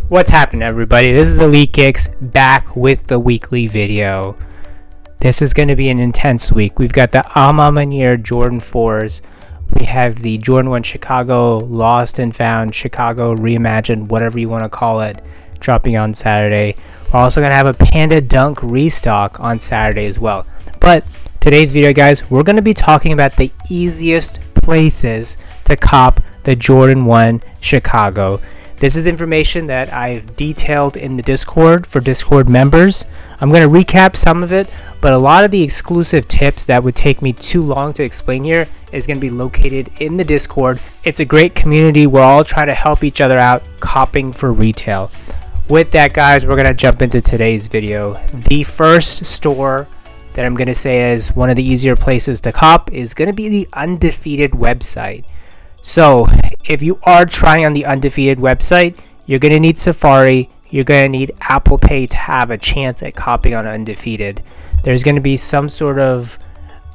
What's happening, everybody? This is Elite Kicks back with the weekly video. This is going to be an intense week. We've got the A Ma Maniére Jordan 4s. We have the Jordan 1 Chicago Lost and Found, Chicago Reimagined, whatever you want to call it, dropping on Saturday. We're also going to have a Panda Dunk restock on Saturday as well. But today's video, guys, we're going to be talking about the easiest places to cop the Jordan 1 Chicago. This is information that I've detailed in the Discord for Discord members. I'm going to recap some of it, but a lot of the exclusive tips that would take me too long to explain here is going to be located in the Discord. It's a great community. We're all trying to help each other out, copping for retail. With that, guys, we're going to jump into today's video. The first store that I'm going to say is one of the easier places to cop is going to be the Undefeated website. So if you are trying on the Undefeated website, you're going to need Safari. You're going to need Apple Pay to have a chance at copying on Undefeated. There's going to be some sort of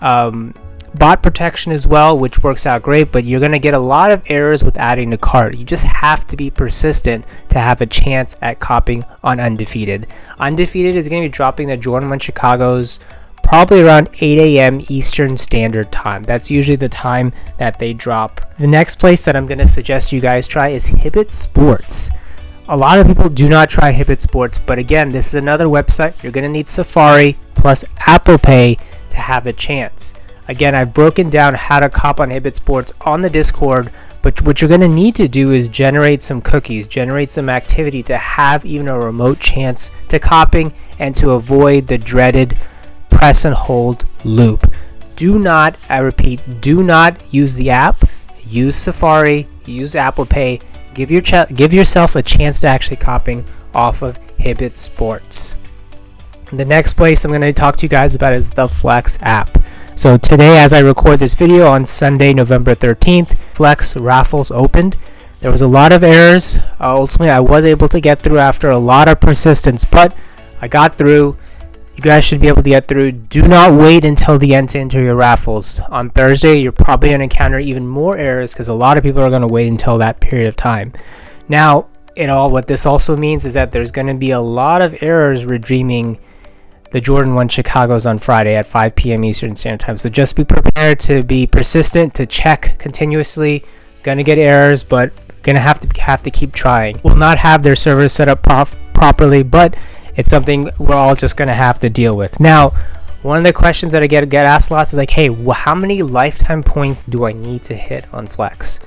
bot protection as well, which works out great, but you're going to get a lot of errors with adding to cart. You just have to be persistent to have a chance at copying on Undefeated. Undefeated is going to be dropping the Jordan 1 Chicago's probably around 8 a.m. Eastern Standard Time. That's usually the time that they drop. The next place that I'm going to suggest you guys try is Hibbett Sports. A lot of people do not try Hibbett Sports, but again, this is another website. You're going to need Safari plus Apple Pay to have a chance. Again, I've broken down how to cop on Hibbett Sports on the Discord, but what you're going to need to do is generate some cookies, generate some activity to have even a remote chance to copying and to avoid the dreaded press and hold loop. Do not, I repeat, do not use the app. Use Safari, use Apple Pay. Give yourself a chance to actually copying off of Hibbett Sports. The next place I'm going to talk to you guys about is the Flex app. So today, as I record this video on Sunday, November 13th, Flex raffles opened. There was a lot of errors. Ultimately, I was able to get through after a lot of persistence, but I got through. You guys should be able to get through. Do not wait until the end to enter your raffles. On Thursday, you're probably going to encounter even more errors because a lot of people are going to wait until that period of time. Now, what this also means is that there's going to be a lot of errors redeeming the Jordan 1 Chicago's on Friday at 5 p.m. Eastern Standard Time. So just be prepared to be persistent, to check continuously. Going to get errors, but going to have to keep trying. Will not have their servers set up properly, but it's something we're all just going to have to deal with. Now, one of the questions that I get asked a lot is like, hey, how many lifetime points do I need to hit on Flex?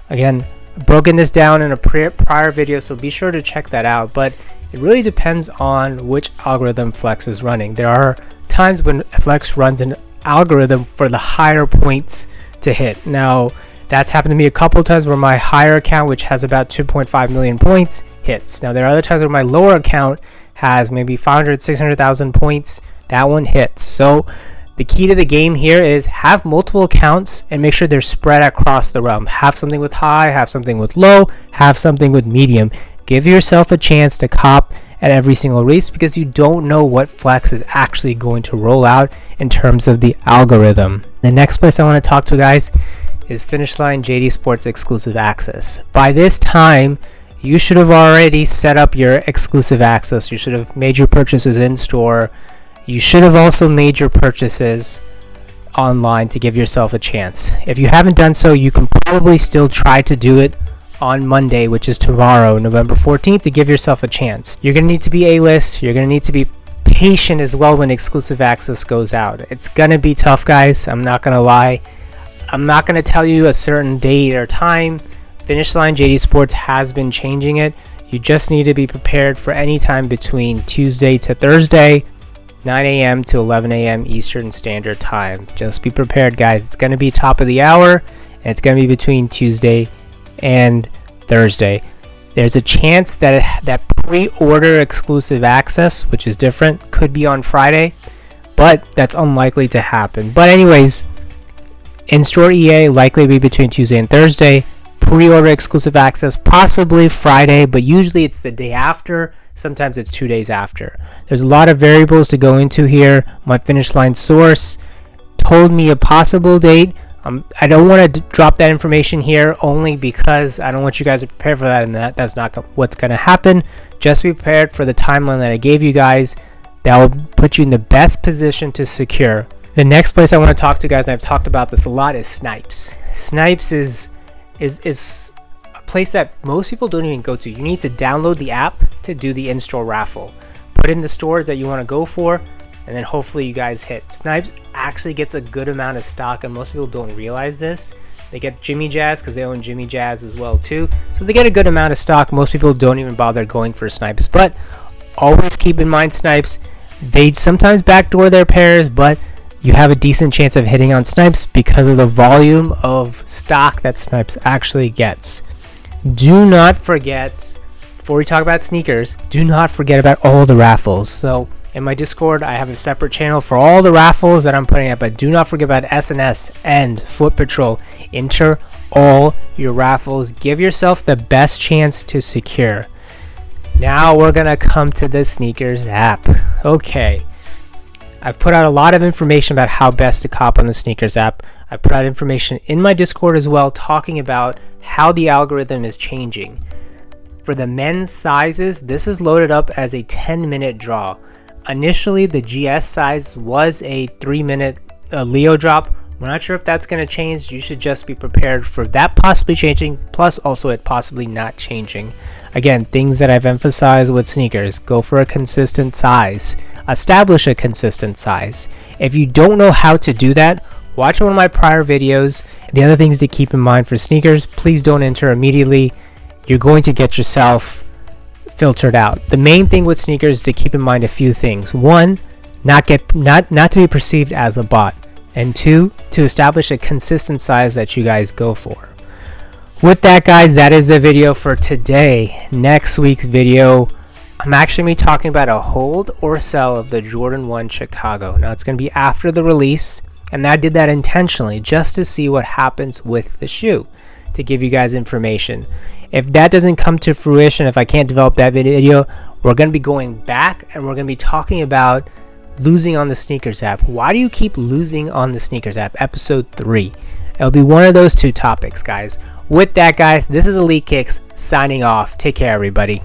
Again, I've broken this down in a prior video, so be sure to check that out. But it really depends on which algorithm Flex is running. There are times when Flex runs an algorithm for the higher points to hit. Now, that's happened to me a couple times where my higher account, which has about 2.5 million points, hits. Now, there are other times where my lower account has maybe 500, 600,000 points. That one hits. So the key to the game here is have multiple accounts and make sure they're spread across the realm. Have something with high, have something with low, have something with medium. Give yourself a chance to cop at every single race because you don't know what Flex is actually going to roll out in terms of the algorithm. The next place I want to talk to, guys, is Finish Line JD Sports Exclusive Access. By this time, you should have already set up your exclusive access. You should have made your purchases in store. You should have also made your purchases online to give yourself a chance. If you haven't done so, you can probably still try to do it on Monday, which is tomorrow, November 14th, to give yourself a chance. You're going to need to be A-list. You're going to need to be patient as well when exclusive access goes out. It's going to be tough, guys. I'm not going to lie. I'm not going to tell you a certain date or time. Finish Line JD Sports has been changing it. You just need to be prepared for any time between Tuesday to Thursday, 9 a.m. to 11 a.m. Eastern Standard Time. Just be prepared, guys. It's going to be top of the hour, and it's going to be between Tuesday and Thursday. There's a chance that pre-order exclusive access, which is different, could be on Friday, but that's unlikely to happen. But anyways, in-store EA likely be between Tuesday and Thursday. Pre-order exclusive access possibly Friday, but usually it's the day after. Sometimes it's 2 days after. There's a lot of variables to go into here. My Finish Line source told me a possible date I don't want to drop that information here only because I don't want you guys to prepare for that, and that's not what's going to happen. Just be prepared for the timeline that I gave you guys. That will put you in the best position to secure. The next place I want to talk to you guys, and I've talked about this a lot, is Snipes. Snipes is a place that most people don't even go to. You need to download the app to do the in-store raffle. Put in the stores that you want to go for, and then hopefully you guys hit. Snipes actually gets a good amount of stock, and most people don't realize this. They get Jimmy Jazz because they own Jimmy Jazz as well too. So they get a good amount of stock. Most people don't even bother going for Snipes. But always keep in mind, Snipes, they sometimes backdoor their pairs, but you have a decent chance of hitting on Snipes because of the volume of stock that Snipes actually gets. Do not forget, before we talk about sneakers, do not forget about all the raffles. So in my Discord, I have a separate channel for all the raffles that I'm putting up, but do not forget about SNS and Foot Patrol. Enter all your raffles. Give yourself the best chance to secure. Now we're gonna come to the sneakers app. Okay, I've put out a lot of information about how best to cop on the sneakers app. I put out information in my Discord as well, talking about how the algorithm is changing. For the men's sizes, this is loaded up as a 10-minute draw. Initially, the GS size was a 3-minute Leo drop. We're not sure if that's going to change. You should just be prepared for that possibly changing, plus also it possibly not changing. Again, things that I've emphasized with sneakers: go for a consistent size. Establish a consistent size. If you don't know how to do that, watch one of my prior videos. The other things to keep in mind for sneakers: please don't enter immediately. You're going to get yourself filtered out. The main thing with sneakers is to keep in mind a few things. One, not to be perceived as a bot, and two, to establish a consistent size that you guys go for. With that, guys, that is the video for today. Next week's video, I'm actually going to be talking about a hold or sell of the Jordan 1 Chicago. Now, it's going to be after the release, and I did that intentionally just to see what happens with the shoe, to give you guys information. If that doesn't come to fruition, if I can't develop that video, we're going to be going back and we're going to be talking about losing on the sneakers app. Why do you keep losing on the sneakers app? Episode 3. It'll be one of those two topics, guys. With that, guys, this is Elite Kicks signing off. Take care, everybody.